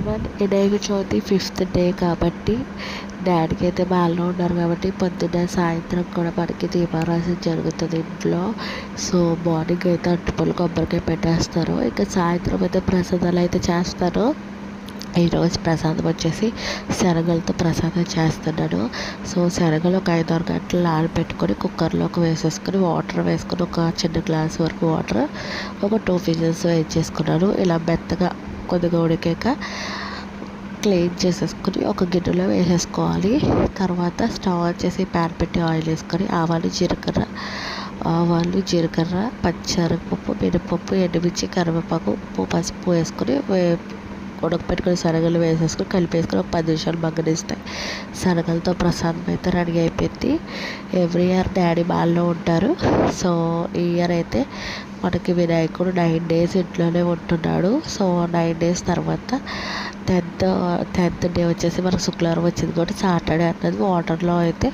Everyone, Vinayaka Chavithi 5th day కాబట్టి డాడీకి అయితే బాల్లో ఉన్నారు కాబట్టి పొద్దున్న సాయంత్రం కూడా మనకి దీపారాధన జరుగుతుంది ఇంట్లో. సో మార్నింగ్ అయితే అరటిపళ్ళు కొబ్బరికాయ పెట్టేస్తారు. ఇంకా సాయంత్రం అయితే ప్రసాదాలు అయితే చేస్తారు. ఈరోజు ప్రసాదం వచ్చేసి శనగలతో ప్రసాదం చేస్తున్నాను. సో శనగలు ఒక 5-6 గంటలు నానబెట్టుకొని కుక్కర్లోకి వేసేసుకొని వాటర్ వేసుకొని ఒక చిన్న గ్లాస్ వరకు వాటర్ ఒక 2 విజిల్స్ వేయించేసుకున్నాను. ఇలా మెత్తగా కొద్దిగా ఉడికాక క్లీన్ చేసేసుకొని ఒక గిన్నెలో వేసేసుకోవాలి. తర్వాత స్టవ్ ఆన్ చేసి ప్యాన్ పెట్టి ఆయిల్ వేసుకొని ఆవాలు జీలకర్ర పచ్చిశనగపప్పు మినపప్పు ఎండుమిర్చి కరివేపాకు ఉప్పు పసుపు వేసుకొని ఉడకపెట్టుకుని శనగలు వేసేసుకొని కలిపేసుకొని ఒక 10 నిమిషాలు మగ్గనిస్తాయి. శనగలతో ప్రసాదం అయితే రెడీ అయిపోయింది. ఎవ్రీ ఇయర్ డాడీ బాల్లో ఉంటారు. సో ఈ ఇయర్ అయితే మనకి వినాయకుడు 9 days ఇంట్లోనే ఉంటున్నాడు. సో 9 days తర్వాత 10th డే వచ్చేసి మనకు శుక్రవారం వచ్చింది కాబట్టి సాటర్డే అన్నది వాటర్లో అయితే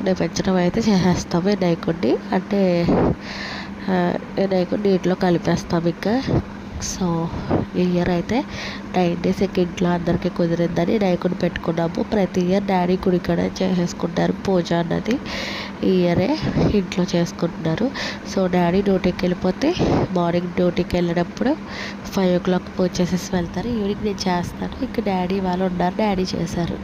నిమజ్జనం అయితే చేసేస్తాము. వినాయకుడిని అంటే వినాయకుడిని నీటిలో కలిపేస్తాం ఇంకా. సో ఈ ఇయర్ అయితే 9 days ఇంట్లో అందరికీ కుదిరిందని వినాయకుడిని పెట్టుకున్నాము. ప్రతి ఇయర్ డాడీ గుడికాడ చేసేసుకుంటారు పూజ అన్నది. ఈ ఇయరే ఇంట్లో చేసుకుంటున్నారు. సో డాడీ డ్యూటీకి వెళ్ళిపోతే మార్నింగ్ డ్యూటీకి వెళ్ళినప్పుడు 5 o'clock పూజ చేసేసి వెళ్తారు. ఈవినింగ్ నేను చేస్తాను. ఇంకా డాడీ వాళ్ళు ఉన్నారు, డాడీ చేశారు.